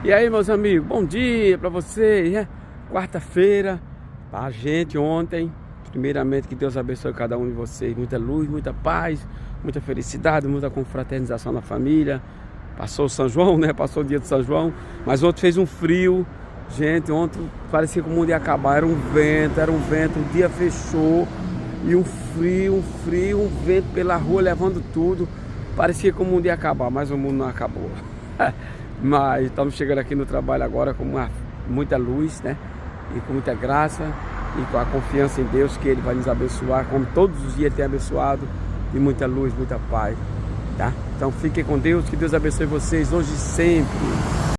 E aí, meus amigos, bom dia pra vocês, né? Quarta-feira, a gente ontem, primeiramente que Deus abençoe cada um de vocês, muita luz, muita paz, muita felicidade, muita confraternização na família. Passou o São João, né? Passou o dia de São João, mas ontem fez um frio, gente, ontem parecia que o mundo ia acabar, era um vento, o dia fechou e um vento pela rua levando tudo, parecia que o mundo ia acabar, mas o mundo não acabou. Mas estamos chegando aqui no trabalho agora com muita luz, né? E com muita graça e com a confiança em Deus que Ele vai nos abençoar, como todos os dias Ele tem abençoado, e muita luz, muita paz, tá? Então fiquem com Deus, que Deus abençoe vocês hoje e sempre.